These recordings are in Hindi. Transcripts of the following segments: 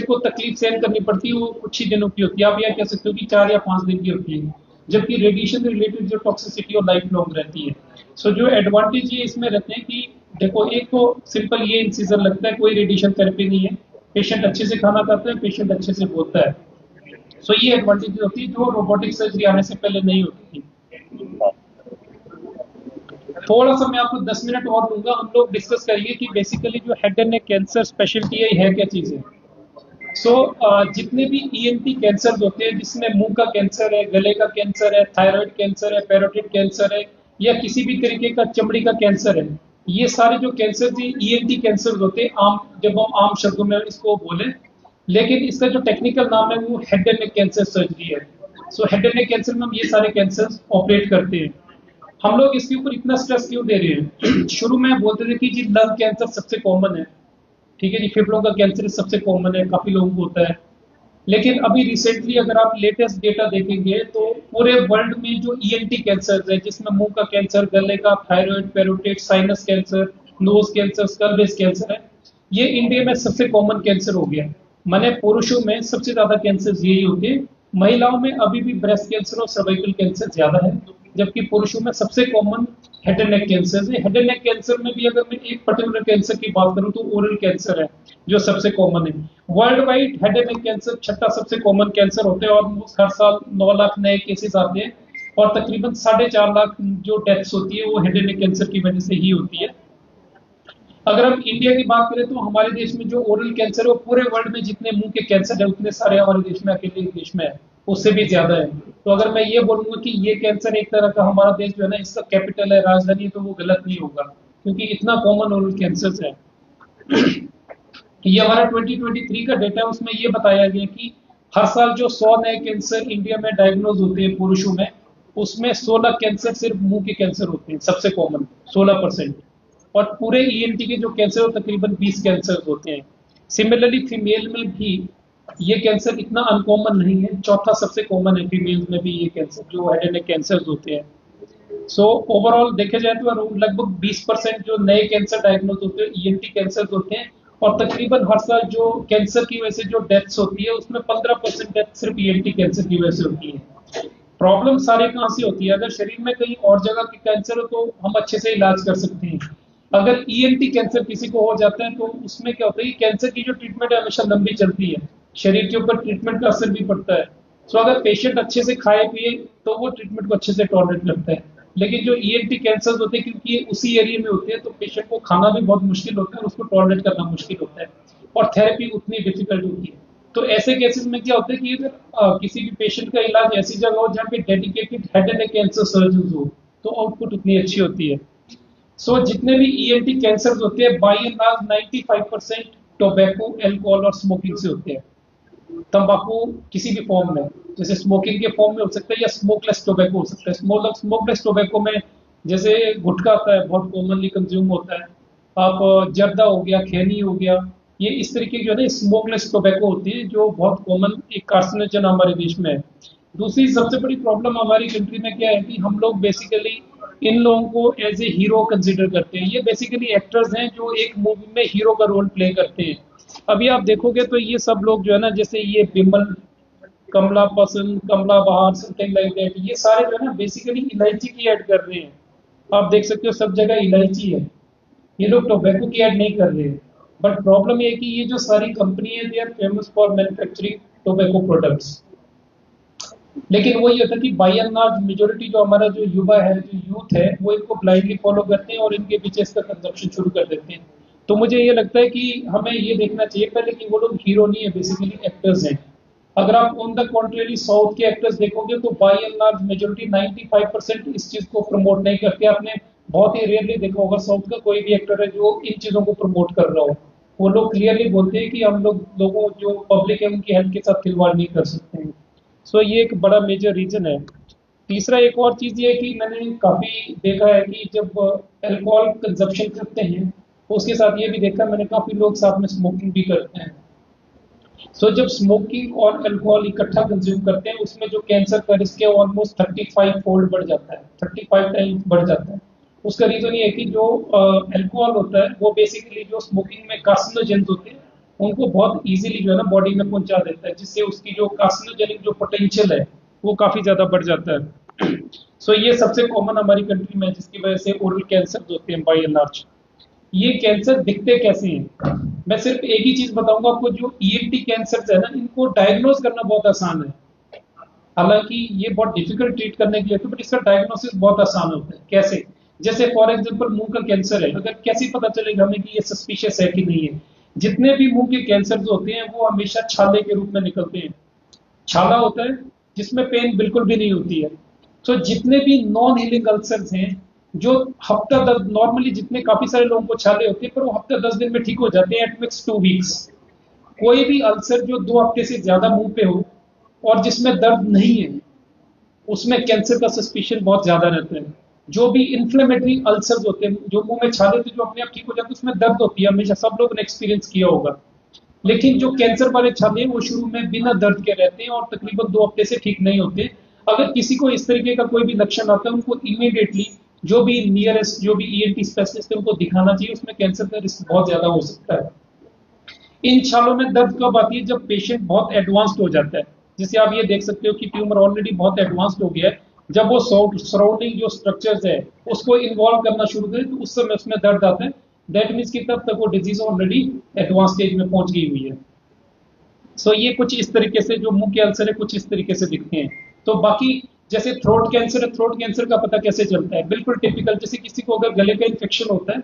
को तकलीफ सहन करनी पड़ती है वो कुछ ही दिनों की होती है, आप यह कह सकते हो कि 4 या 5 दिन की होती है, जबकि रेडिएशन रिलेटेड जो टॉक्सिसिटी और लाइफ लॉन्ग रहती है। सो जो एडवांटेज ये इसमें रहते हैं कि देखो, एक तो सिंपल ये इंसिजन लगता है, कोई रेडिएशन थेरेपी नहीं है, पेशेंट अच्छे से खाना खाता है, पेशेंट अच्छे से बोलता है। सो ये एडवांटेज होती है जो रोबोटिक सर्जरी आने से पहले नहीं होती थी। थोड़ा सा मैं आपको 10 मिनट और दूंगा, हम लोग डिस्कस करिए कि बेसिकली जो head and neck cancer speciality है क्या चीज है। सो जितने भी ईएनटी कैंसर होते हैं, जिसमें मुंह का कैंसर है, गले का कैंसर है, थायराइड कैंसर है, पैरोटिड कैंसर है, या किसी भी तरीके का चमड़ी का कैंसर है, ये सारे जो कैंसर ईएनटी कैंसर होते हैं, आम जब हम आम शब्दों में इसको बोले, लेकिन इसका जो टेक्निकल नाम है वो head and neck cancer surgery है। So head and neck cancer में हम ये सारे कैंसर ऑपरेट करते हैं। हम लोग इसके ऊपर इतना स्ट्रेस क्यों दे रहे हैं? शुरू में बोलते थे कि जी लंग कैंसर सबसे कॉमन है, ठीक है जी, फेफड़ों का कैंसर सबसे कॉमन है, काफी लोगों को होता है। लेकिन अभी रिसेंटली अगर आप लेटेस्ट डेटा देखेंगे तो पूरे वर्ल्ड में जो ईएनटी कैंसर है, जिसमें मुंह का कैंसर, गले का, thyroid, parotid, sinus cancer, nose cancer, skull base cancer है, ये इंडिया में सबसे कॉमन कैंसर हो गया। माने पुरुषों में सबसे ज्यादा कैंसर यही होते हैं, महिलाओं में अभी भी ब्रेस्ट कैंसर और सर्वाइकल कैंसर ज्यादा है, जबकि पुरुषों में सबसे common head and neck cancer है। हेड एंड नेक कैंसर में भी अगर मैं एक पर्टिकुलर कैंसर की बात करूं तो ओरल कैंसर है जो सबसे कॉमन है। World wide head and neck cancer छठा सबसे कॉमन कैंसर होते हैं, और हर साल 9 लाख नए केसेस आते हैं, और तकरीबन 4.5 लाख जो डेथ्स होती है वो हेड एंड नेक कैंसर की वजह से ही होती है। अगर हम इंडिया की बात करें तो हमारे देश में जो ओरल कैंसर है वो पूरे वर्ल्ड में जितने मुंह के कैंसर है उतने सारे हमारे देश में, अकेले देश में है, उससे भी ज्यादा है। तो अगर मैं ये बोलूंगा कि ये कैंसर एक तरह का हमारा देश जो है ना इसका कैपिटल है, राजधानी है, तो वो गलत नहीं होगा, क्योंकि इतना कॉमन ओरल कैंसर है। ये हमारा 2023 का डेटा है, उसमें ये बताया गया कि हर साल जो 100 नए कैंसर इंडिया में डायग्नोज होते हैं पुरुषों में, उसमें 16 कैंसर सिर्फ मुंह के कैंसर होते हैं, सबसे कॉमन 16%। और पूरे ईएनटी के जो कैंसर हो तकरीबन 20 कैंसर होते हैं। सिमिलरली फीमेल में भी ये कैंसर इतना अनकॉमन नहीं है, चौथा सबसे कॉमन है फीमेल में भी ये कैंसर जो हेड एंड नेक कैंसर होते हैं। सो ओवरऑल देखे जाए तो लगभग 20% जो नए कैंसर डायग्नोज होते हैं ईएनटी कैंसर होते हैं, और तकरीबन हर साल जो कैंसर की वजह से जो डेथ्स होती है उसमें 15% डेथ सिर्फ ईएनटी कैंसर की वजह से होती है। प्रॉब्लम सारे कहाँ से होती है? अगर शरीर में कहीं और जगह की कैंसर हो तो हम अच्छे से इलाज कर सकते हैं। अगर ईएनटी कैंसर किसी को हो जाता है तो उसमें क्या होता है, कैंसर की जो ट्रीटमेंट है हमेशा लंबी चलती है, शरीर के ऊपर ट्रीटमेंट का असर भी पड़ता है। सो अगर पेशेंट अच्छे से खाए पिए तो वो ट्रीटमेंट को अच्छे से टॉलरेट करता है। लेकिन जो ईएनटी कैंसर होते हैं, क्योंकि ये उसी एरिया में होते हैं, तो पेशेंट को खाना भी बहुत मुश्किल होता है और उसको टॉलरेट करना मुश्किल होता है, और थेरेपी उतनी डिफिकल्ट होती है। तो ऐसे केसेस में क्या होता है कि अगर किसी भी पेशेंट का इलाज ऐसी जगह हो जहाँ पे dedicated head and neck cancer surgeon हो तो आउटपुट उतनी अच्छी होती है। सो जितने भी ईएनटी कैंसर होते हैं by and large 95% tobacco, alcohol और स्मोकिंग से होते हैं। तंबाकू किसी भी फॉर्म में, जैसे स्मोकिंग के फॉर्म में हो सकता है या स्मोकलेस टोबैको हो सकता है। स्मोकलेस टोबैको में जैसे गुटखा आता है, बहुत कॉमनली कंज्यूम होता है, आप जर्दा हो गया, खैनी हो गया, ये इस तरीके जो है ना स्मोकलेस टोबैको होती है जो बहुत कॉमन एक कार्सिनोजन हमारे देश में है। दूसरी सबसे बड़ी प्रॉब्लम हमारी कंट्री में क्या है कि हम लोग बेसिकली इन लोगों को एज ए हीरो कंसिडर करते हैं। ये बेसिकली एक्टर्स हैं जो एक मूवी में हीरो का रोल प्ले करते हैं। अभी आप देखोगे तो ये सब लोग जो है ना, जैसे ये बिमल, कमला पसंद, कमला बहार, समथिंग लाइक दैट, ये सारे जो है ना बेसिकली इलायची की ऐड कर रहे हैं। आप देख सकते हो सब जगह इलायची है, ये लोग टोबैको की ऐड नहीं कर रहे हैं। बट प्रॉब्लम ये है कि ये जो सारी कंपनी है they are famous for manufacturing tobacco products. लेकिन वो ये होता है कि बाई एंड लार्ज मेजोरिटी जो हमारा जो युवा है, जो यूथ है, वो इनको ब्लाइंडली फॉलो करते हैं और इनके पीछे इसका कंजप्शन शुरू कर देते हैं। तो मुझे ये लगता है कि हमें ये देखना चाहिए पहले कि वो लोग हीरो नहीं है, बेसिकली एक्टर्स हैं। अगर आप ऑन द कॉन्ट्रेरी साउथ के एक्टर्स देखोगे तो बाई एंड लार्ज मेजोरिटी 95% इस चीज को प्रमोट नहीं करते। आपने बहुत ही रेयरली देखा होगा साउथ का कोई भी एक्टर है जो इन चीजों को प्रमोट कर रहा हो। वो लोग क्लियरली बोलते हैं कि हम लोगों जो पब्लिक है उनकी हेल्थ के साथ खिलवाड़ नहीं कर सकते हैं। सो ये एक बड़ा मेजर रीजन है। तीसरा एक और चीज ये है कि मैंने काफी देखा है कि जब अल्कोहल कंजप्शन करते हैं तो उसके साथ ये भी देखा मैंने काफी लोग साथ में स्मोकिंग भी करते हैं। सो जब स्मोकिंग और अल्कोहल इकट्ठा कंज्यूम करते हैं उसमें जो कैंसर का रिस्क है ऑलमोस्ट 35 फोल्ड बढ़ जाता है, 35 टाइम्स बढ़ जाता है। उसका रीजन ये है कि जो अल्कोहल होता है वो बेसिकली जो स्मोकिंग में कार्सिनोजेंस होते हैं उनको बहुत इजीली जो है ना बॉडी में पहुंचा देता है, जिससे उसकी जो कार्सिनोजेनिक जो पोटेंशियल है वो काफी ज्यादा बढ़ जाता है। सो ये सबसे कॉमन हमारी कंट्री में, जिसकी वजह से ओरल कैंसर होते हैं बाई एंड लार्ज। ये कैंसर दिखते कैसे हैं? मैं सिर्फ एक ही चीज बताऊंगा आपको, जो ईएनटी कैंसर है ना, इनको डायग्नोज करना बहुत आसान है। हालांकि ये बहुत डिफिकल्ट ट्रीट करने के लिए तो, बट इसका डायग्नोसिस बहुत आसान होता है। कैसे? जैसे फॉर एग्जांपल मुंह का कैंसर है, अगर कैसे पता चलेगा हमें कि ये सस्पिशियस है कि नहीं है? जितने भी मुंह के कैंसर होते हैं वो हमेशा छाले के रूप में निकलते हैं। छाला होता है जिसमें पेन बिल्कुल भी नहीं होती है। तो जितने भी नॉन हीलिंग अल्सर्स हैं, जो हफ्ता 10, नॉर्मली जितने काफी सारे लोगों को छाले होते हैं पर वो हफ्ता 10 दिन में ठीक हो जाते हैं, एट मैक्स 2 वीक्स। कोई भी अल्सर जो 2 हफ्ते से ज्यादा मुंह पे हो और जिसमें दर्द नहीं है, उसमें कैंसर का सस्पिशन बहुत ज्यादा रहता है। जो भी इन्फ्लेमेटरी अल्सर्स होते हैं, जो मुंह में छाले थे जो अपने आप ठीक हो जाते हैं, उसमें दर्द होती है, हमेशा सब लोगों ने एक्सपीरियंस किया होगा। लेकिन जो कैंसर वाले छाले हैं वो शुरू में बिना दर्द के रहते हैं और तकरीबन 2 हफ्ते से ठीक नहीं होते। अगर किसी को इस तरीके का कोई भी लक्षण आता है, उनको इमीडिएटली जो भी नियरेस्ट जो भी ईएनटी स्पेशलिस्ट है उनको दिखाना चाहिए, उसमें कैंसर का रिस्क बहुत ज्यादा हो सकता है। इन छालों में दर्द कब आती है? जब पेशेंट बहुत एडवांस्ड हो जाता है। जैसे आप ये देख सकते हो कि ट्यूमर ऑलरेडी बहुत एडवांस्ड हो गया है। जब वो सराउंडिंग जो स्ट्रक्चर्स है उसको इन्वॉल्व करना शुरू करे, तो उस समय उसमें दर्द आता है। दैट मीन्स कि तब तक वो डिजीज ऑलरेडी एडवांस स्टेज में पहुंच गई हुई है। सो ये कुछ इस तरीके से जो मुंह के अल्सर है कुछ इस तरीके से दिखते हैं। तो बाकी जैसे थ्रोट कैंसर है, थ्रोट कैंसर का पता कैसे चलता है? बिल्कुल टिपिकल, जैसे किसी को अगर गले का इन्फेक्शन होता है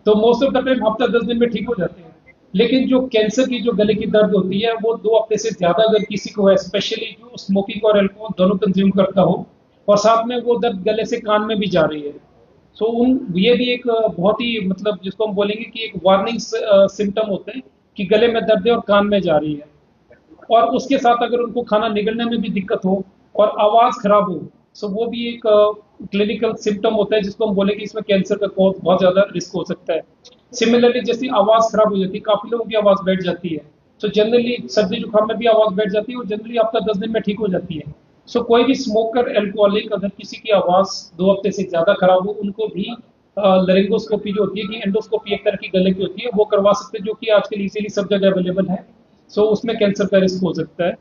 तो मोस्ट ऑफ द टाइम हफ्ता 10 दिन में ठीक हो जाते हैं। लेकिन जो कैंसर की जो गले की दर्द होती है वो 2 हफ्ते से ज्यादा अगर किसी को है, स्पेशली जो स्मोकिंग और अल्कोहल दोनों कंज्यूम करता हो, और साथ में वो दर्द गले से कान में भी जा रही है, सो उन ये भी एक बहुत ही मतलब जिसको हम बोलेंगे कि एक वार्निंग सिम्टम होते हैं कि गले में दर्द है और कान में जा रही है। और उसके साथ अगर उनको खाना निगलने में भी दिक्कत हो और आवाज खराब हो, सो वो भी एक क्लिनिकल सिम्टम होता है जिसको हम बोले कि इसमें कैंसर का बहुत ज्यादा रिस्क हो सकता है। सिमिलरली जैसे आवाज खराब हो जाती है, काफी लोगों की आवाज बैठ जाती है, तो जनरली सर्दी जुकाम में भी आवाज बैठ जाती है और जनरली हफ्ता 10 दिन में ठीक हो जाती है। सो कोई भी स्मोकर एल्कोहलिक अगर किसी की आवाज 2 हफ्ते से ज्यादा खराब हो, उनको भी लरिंगोस्कोपी जो होती है कि एंडोस्कोपी एक तरह की गले की होती है वो करवा सकते हैं, जो कि आजकल इजीली सब जगह अवेलेबल है। सो उसमें कैंसर का रिस्क हो सकता है।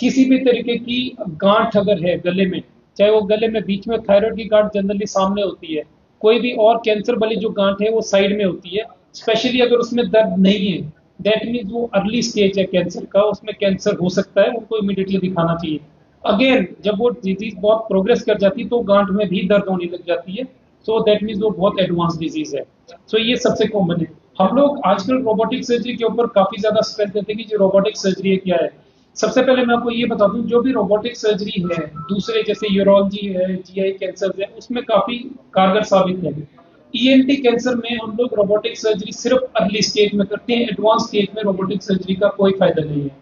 किसी भी तरीके की गांठ अगर है गले में, चाहे वो गले में बीच में थायराइड की गांठ जनरली सामने होती है, कोई भी और कैंसर वाली जो गांठ है वो साइड में होती है, स्पेशली अगर उसमें दर्द नहीं है, दैट मीन्स वो अर्ली स्टेज है कैंसर का, उसमें कैंसर हो सकता है, उनको इमीडिएटली दिखाना चाहिए। अगेन जब वो डिजीज बहुत प्रोग्रेस कर जाती है तो गांठ में भी दर्द होने लग जाती है, सो दैट मीन्स वो बहुत एडवांस डिजीज है। सो ये सबसे कॉमन है। हम लोग आजकल रोबोटिक सर्जरी के ऊपर काफी ज्यादा स्ट्रेंथ देते हैं कि जो रोबोटिक सर्जरी है क्या है। सबसे पहले मैं आपको ये बता दूं, जो भी रोबोटिक सर्जरी है दूसरे जैसे यूरोलॉजी है, जीआई कैंसर है, उसमें काफी कारगर साबित है। ईएनटी कैंसर में हम लोग रोबोटिक सर्जरी सिर्फ अर्ली स्टेज में करते हैं, एडवांस स्टेज में रोबोटिक सर्जरी का कोई फायदा नहीं है।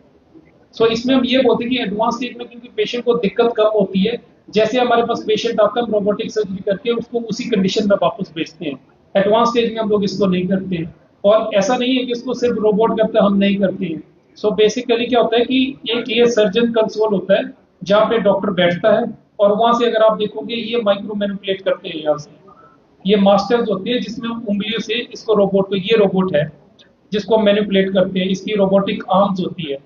सो इसमें हम ये बोलते हैं कि एडवांस स्टेज में क्योंकि पेशेंट को दिक्कत कम होती है, जैसे हमारे पास पेशेंट आता है हम रोबोटिक सर्जरी करके उसको उसी कंडीशन में वापस भेजते हैं। एडवांस स्टेज में हम लोग इसको नहीं करते हैं। और ऐसा नहीं है कि इसको सिर्फ रोबोट करता है, हम नहीं करते हैं। सो बेसिकली क्या होता है कि एक ये सर्जन कंसोल होता है जहाँ पे डॉक्टर बैठता है, और वहां से अगर आप देखोगे ये माइक्रो मैनिपुलेट करते हैं। यहाँ से ये मास्टर्स होते हैं जिसमें उंगलियों से इसको रोबोट को, ये रोबोट है जिसको हम मैनिपुलेट करते हैं, इसकी रोबोटिक आर्म्स होती है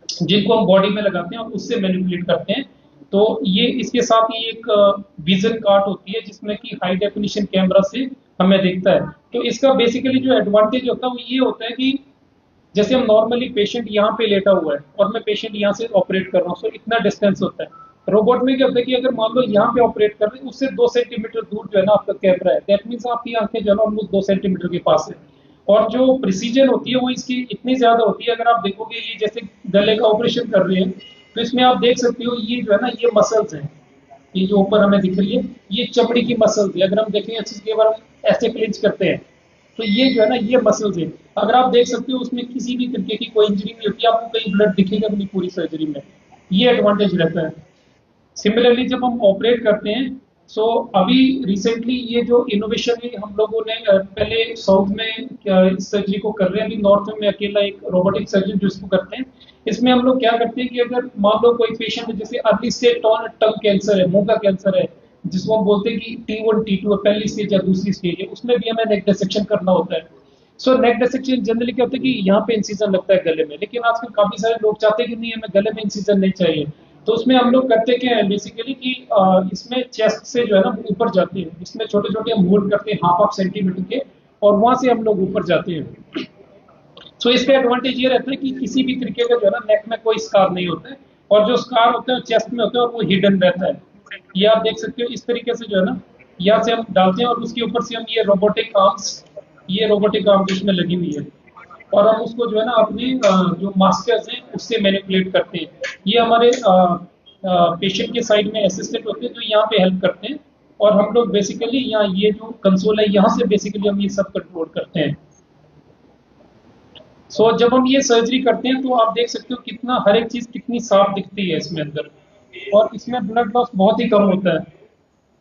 जिनको हम बॉडी में लगाते हैं और उससे मैनिपुलेट करते हैं। तो ये इसके साथ ही एक विजन कार्ट होती है जिसमें कि हाई डेफिनेशन कैमरा से हमें दिखता है। तो इसका बेसिकली जो एडवांटेज होता है वो ये होता है कि जैसे हम नॉर्मली पेशेंट यहाँ पे लेटा हुआ है और मैं पेशेंट यहाँ से ऑपरेट कर रहा हूँ, तो इतना डिस्टेंस होता है। रोबोट में क्या होता है कि अगर मान लो यहाँ पे ऑपरेट कर रहे हैं, उससे 2 सेंटीमीटर दूर जो है ना आपका कैमरा है, दैट मीन्स आपकी आंखें जो है ना ऑलमोस्ट 2 सेंटीमीटर के पास है। और जो प्रिसीजन होती है वो इसकी इतनी ज्यादा होती है, अगर आप देखोगे ये जैसे गले का ऑपरेशन कर रहे हैं तो इसमें आप देख सकते हो ये जो है ना ये मसल्स हैं, ये जो ऊपर हमें दिख रही है ये चमड़ी की मसल्स है। अगर हम देखें अच्छे से, बार हम ऐसे क्लिंच करते हैं तो ये जो है ना ये मसल्स है। अगर आप देख सकते हो उसमें किसी भी तरीके की कोई इंजरी नहीं होती, आपको कहीं ब्लड दिखेगा भी नहीं पूरी सर्जरी में, ये एडवांटेज रहता है। सिमिलरली जब हम ऑपरेट करते हैं, सो अभी रिसेंटली ये जो इनोवेशन है हम लोगों ने पहले साउथ में इस सर्जरी को कर रहे हैं, अभी नॉर्थ में अकेला एक रोबोटिक सर्जन जो इसको करते हैं। इसमें हम लोग क्या करते हैं कि अगर मान लो कोई पेशेंट जैसे अर्ली स्टेज टंग कैंसर है, मुंह का कैंसर है, जिसको हम बोलते हैं कि T1 T2 पहली स्टेज या दूसरी स्टेज है, उसमें भी हमें नेक डिसेक्शन करना होता है। सो नेक डिसेक्शन जनरली क्या होता है कि यहाँ पे इंसिजन लगता है गले में, लेकिन आजकल काफी सारे लोग चाहते हैं कि नहीं हमें गले में इंसिजन नहीं चाहिए। तो उसमें हम लोग करते क्या है बेसिकली कि इसमें चेस्ट से जो है ना ऊपर जाते हैं, इसमें छोटे छोटे हम होल करते हैं हाफ सेंटीमीटर के, और वहां से हम लोग ऊपर जाते हैं। सो इसका एडवांटेज ये रहता है कि किसी भी तरीके का जो है ना नेक में कोई स्कार नहीं होता है, और जो स्कार होता है चेस्ट में होता है और वो हिडन रहता है। ये आप देख सकते हो इस तरीके से जो है ना, यहाँ से हम डालते हैं और उसके ऊपर से हम ये रोबोटिक आर्म्स, ये रोबोटिक आर्म इसमें लगी हुई है, और हम उसको जो है ना अपने जो मास्टर्स हैं उससे मैनिपुलेट करते हैं। ये हमारे पेशेंट के साइड में असिस्टेंट होते हैं जो यहाँ पे हेल्प करते हैं, और हम लोग बेसिकली यहाँ ये जो कंसोल है यहाँ से बेसिकली हम ये सब कंट्रोल करते हैं। जब हम ये सर्जरी करते हैं तो आप देख सकते हो कितना हर एक चीज कितनी साफ दिखती है इसमें अंदर, और इसमें ब्लड लॉस बहुत ही कम होता है,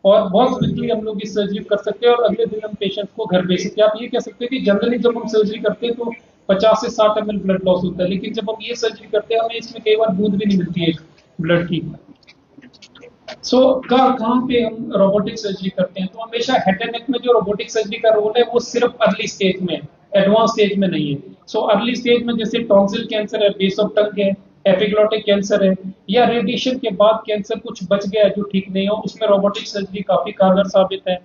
और बहुत क्विकली हम लोग इस सर्जरी कर सकते हैं और अगले दिन हम पेशेंट को घर भेज सकते हैं। आप ये कह सकते हैं कि जनरली जब हम सर्जरी करते हैं तो 50 से 60 ml ब्लड लॉस होता है, लेकिन जब हम ये सर्जरी करते हैं हमें इसमें कई बार बूंद भी नहीं मिलती है ब्लड की। कहाँ पे हम रोबोटिक सर्जरी करते हैं, तो हमेशा हेड एंड नेक में जो रोबोटिक सर्जरी का रोल है वो सिर्फ अर्ली स्टेज में, एडवांस स्टेज में नहीं है। अर्ली स्टेज में जैसे टॉन्सिल कैंसर है, बेस ऑफ टंग है, एपिग्लोटिक कैंसर है, या रेडिएशन के बाद कैंसर कुछ बच गया है जो ठीक नहीं हो, उसमें रोबोटिक सर्जरी काफी कारगर साबित है।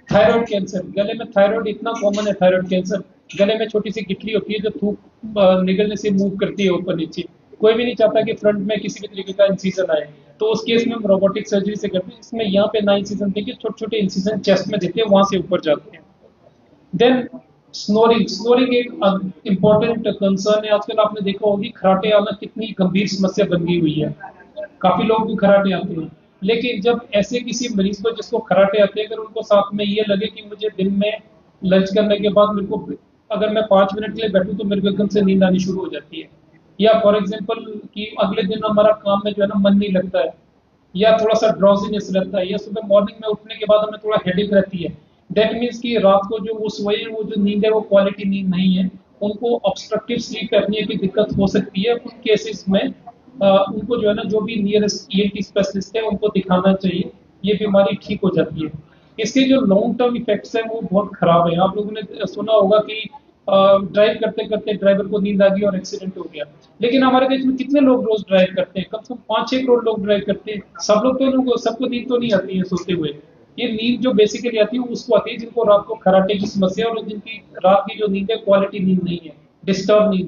थायराइड कैंसर, गले में थायराइड इतना कॉमन है, थायराइड कैंसर गले में छोटी सी गिटली होती है जो थूक निगलने से मूव करती है ऊपर नीचे, कोई भी नहीं चाहता कि फ्रंट में किसी भी तरीके का इंसीजन आए, तो उस केस में हम रोबोटिक सर्जरी से करते हैं। इसमें यहाँ पे ना इंसीजन देके छोटे छोटे इंसीजन चेस्ट में देते हैं, वहां से ऊपर जाते हैं। देन स्नोरिंग, स्नोरिंग एक इंपॉर्टेंट कंसर्न है। आजकल आपने देखा होगी खराटे आना कितनी गंभीर समस्या बन गई हुई है, काफी लोग भी खराटे आते हैं, लेकिन जब ऐसे किसी मरीज को जिसको खराटे आते हैं अगर उनको साथ में ये लगे कि मुझे दिन में लंच करने के बाद मेरे को अगर मैं 5 मिनट के लिए बैठूं तो मेरे को एकदम से नींद आनी शुरू हो जाती है, या फॉर एग्जाम्पल कि अगले दिन हमारा काम में जो है ना मन नहीं लगता है, या थोड़ा सा ड्रॉजीनेस रहता है, या सुबह मॉर्निंग में उठने के बाद हमें थोड़ा हेडेक रहती है, दैट मीन्स कि रात को जो वो सोए वो जो नींद है वो क्वालिटी नींद नहीं है, उनको ऑब्स्ट्रक्टिव स्लीप एपनिया की दिक्कत हो सकती है। उन केसेस में उनको जो है ना जो भी नियरेस्ट ईएनटी स्पेशलिस्ट है उनको दिखाना चाहिए, ये बीमारी ठीक हो जाती है। इसके जो लॉन्ग टर्म इफेक्ट्स हैं वो बहुत खराब है। आप लोगों ने सुना होगा कि ड्राइव करते करते ड्राइवर को नींद आ गई और एक्सीडेंट हो गया, लेकिन हमारे देश में कितने लोग रोज ड्राइव करते हैं, कम से कम 5-6 करोड़ लोग ड्राइव करते हैं। सब लोग तो लोग सबको नींद तो नहीं आती है सोते हुए, ये नींद जो बेसिकली आती है उसको आती है जिनको रात को खराटे की समस्या और जिनकी रात की जो नींद है क्वालिटी नींद नहीं है, डिस्टर्ब नींद है।